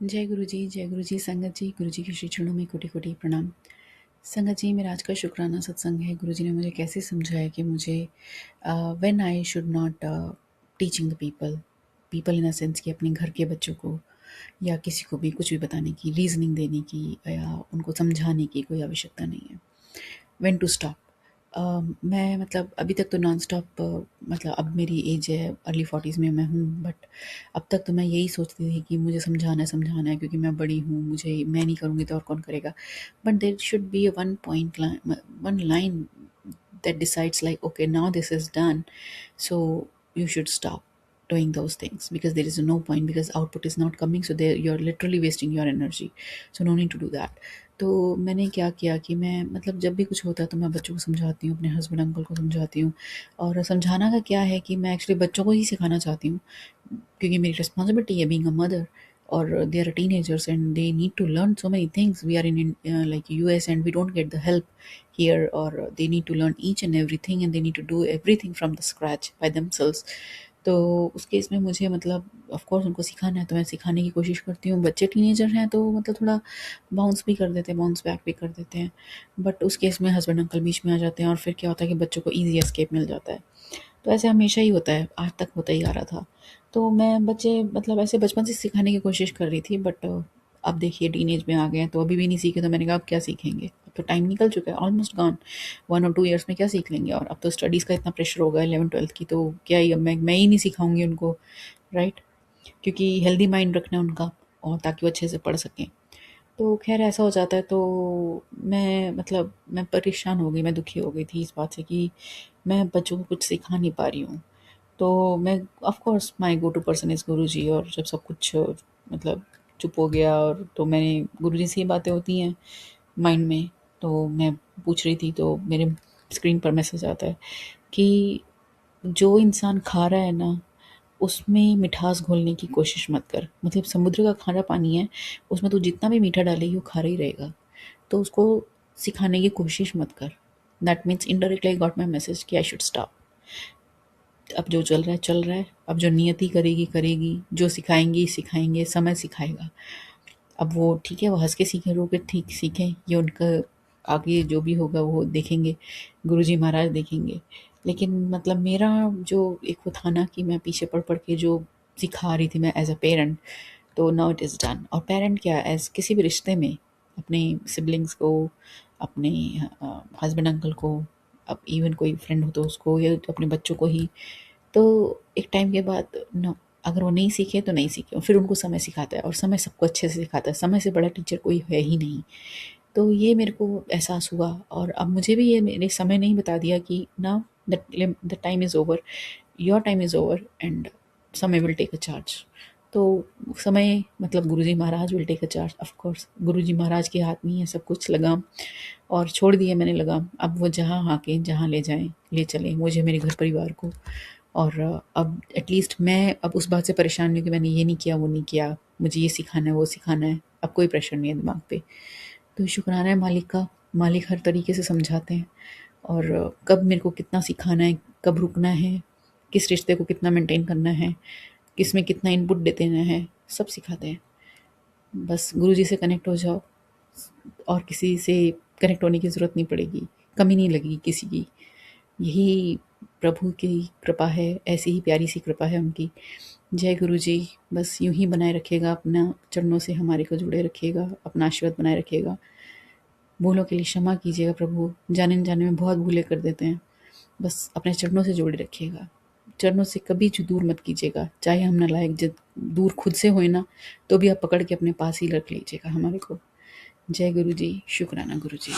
जय गुरु जी, संगत जी, गुरु जी के श्री चरणों में कोटि कोटि प्रणाम। संगत जी, मेरा आज का शुक्राना सत्संग है। गुरु जी ने मुझे कैसे समझाया कि मुझे when I should not teaching the people, people in a sense कि अपने घर के बच्चों को या किसी को भी कुछ भी बताने की, रीजनिंग देने की या उनको समझाने की कोई आवश्यकता नहीं है। When to stop. मैं मतलब अभी तक तो नॉन स्टॉप, मतलब अब मेरी एज है अर्ली 40s में मैं हूँ, बट अब तक तो मैं यही सोचती थी कि मुझे समझाना है क्योंकि मैं बड़ी हूँ, मुझे मैं नहीं करूँगी तो और कौन करेगा। But there should be one point, one line that decides like, okay, now this is done, so you should stop doing those things because there is no point, because output is not coming, so there you're literally wasting your energy, so no need to do that. तो मैंने क्या किया कि मैं मतलब जब भी कुछ होता है तो मैं बच्चों को समझाती हूँ, अपने हस्बैंड अंकल को समझाती हूँ। और समझाना का क्या है कि मैं एक्चुअली बच्चों को ही सिखाना चाहती हूँ क्योंकि मेरी रिस्पॉन्सिबिलिटी है बीइंग अ मदर। और they are teenagers and they need to learn so many things. We are in like US and we don't get the help here, or they need to learn each and everything and they need to do everything from the scratch by themselves. तो उस case में मुझे मतलब of course उनको सिखाना है तो मैं सिखाने की कोशिश करती हूँ। बच्चे टीनेजर हैं तो मतलब थोड़ा बाउंस भी कर देते हैं, बाउंस बैक भी कर देते हैं, बट उस केस में हस्बैंड अंकल बीच में आ जाते हैं और फिर क्या होता है कि बच्चों को ईजी एस्केप मिल जाता है। तो ऐसे हमेशा ही होता है, आज तक होता ही आ रहा था। तो मैं बच्चे मतलब ऐसे बचपन से सिखाने की कोशिश कर रही थी, बट अब देखिए टीनेज में आ गए हैं तो अभी भी नहीं सीखे, तो मैंने कहा अब क्या सीखेंगे, अब तो टाइम निकल चुका है, ऑलमोस्ट गॉन। 1 और 2 ईयर्स में क्या सीख लेंगे, और अब तो स्टडीज़ का इतना प्रेशर होगा 11th 12th की, तो क्या ही अब मैं ही नहीं सिखाऊंगी उनको, राइट? क्योंकि हेल्दी माइंड रखना है उनका, और ताकि वो अच्छे से पढ़ सकें। तो ख़ैर ऐसा हो जाता है। तो मैं मतलब मैं परेशान हो गई, मैं दुखी हो गई थी इस बात से कि मैं बच्चों को कुछ सिखा नहीं पा रही हूँ। तो मैं of course my go to person is Guruji, और जब सब कुछ मतलब चुप हो गया और तो मैंने गुरुजी से ही बातें होती हैं माइंड में, तो मैं पूछ रही थी तो मेरे स्क्रीन पर मैसेज आता है कि जो इंसान खा रहा है ना, उसमें मिठास घोलने की कोशिश मत कर। मतलब समुद्र का खारा पानी है, उसमें तू जितना भी मीठा डालेगी वो खारा ही रहेगा। तो उसको सिखाने की कोशिश मत कर। That means indirectly I got my message कि आई शुड स्टॉप। अब जो चल रहा है चल रहा है, अब जो नियति करेगी करेगी, जो सिखाएंगी सिखाएंगे, समय सिखाएगा। अब वो ठीक है, वो हंस के सीखें, रो के ठीक सीखें, ये उनका आगे जो भी होगा वो देखेंगे, गुरुजी महाराज देखेंगे। लेकिन मतलब मेरा जो एक वो था ना कि मैं पीछे पढ़ पढ़ के जो सिखा रही थी मैं एज अ पेरेंट, तो नाउ इट इज़ डन। और पेरेंट क्या, एज किसी भी रिश्ते में अपने सिबलिंग्स को, अपने हस्बैंड अंकल को, अब इवन कोई फ्रेंड हो तो उसको, या अपने बच्चों को ही, तो एक टाइम के बाद नो, अगर वो नहीं सीखे तो नहीं सीखे, फिर उनको समय सिखाता है और समय सबको अच्छे से सिखाता है, समय से बड़ा टीचर कोई है ही नहीं। तो ये मेरे को एहसास हुआ, और अब मुझे भी ये मेरे समय ने ही बता दिया कि ना, the time is over, your time is over and Samay will take a charge. तो समय मतलब Guruji Maharaj will take a charge, of course Guruji Maharaj के हाथ में ही है सब कुछ, लगाम और छोड़ दिए मैंने लगाम। अब वो जहाँ आके जहाँ ले जाएं, ले चलें मुझे, मेरे घर परिवार को। और अब एटलीस्ट मैं अब उस बात से परेशान नहीं हूँ कि मैंने ये नहीं किया, वो नहीं किया, मुझे ये सिखाना है, वो सिखाना है, अब कोई प्रेशर नहीं है दिमाग पे। तो शुक्राना है मालिक का, मालिक हर तरीके से समझाते हैं, और कब मेरे को कितना सिखाना है, कब रुकना है, किस रिश्ते को कितना मेंटेन करना है, किस में कितना इनपुट देते देना है, सब सिखाते हैं। बस गुरुजी से कनेक्ट हो जाओ, और किसी से कनेक्ट होने की ज़रूरत नहीं पड़ेगी, कमी नहीं लगेगी किसी की। यही प्रभु की कृपा है, ऐसी ही प्यारी सी कृपा है उनकी। जय गुरु जी। बस यूं ही बनाए रखिएगा, अपना चरणों से हमारे को जुड़े रखिएगा, अपना आशीर्वाद बनाए रखिएगा। भूलों के लिए क्षमा कीजिएगा प्रभु, जाने न जाने में बहुत भूलें कर देते हैं। बस अपने चरणों से जोड़े रखिएगा, चरणों से कभी जो दूर मत कीजिएगा, चाहे हम नालायक जब दूर खुद से होए ना, तो भी आप पकड़ के अपने पास ही रख लीजिएगा हमारे को। जय गुरु जी, शुक्राना गुरु जी।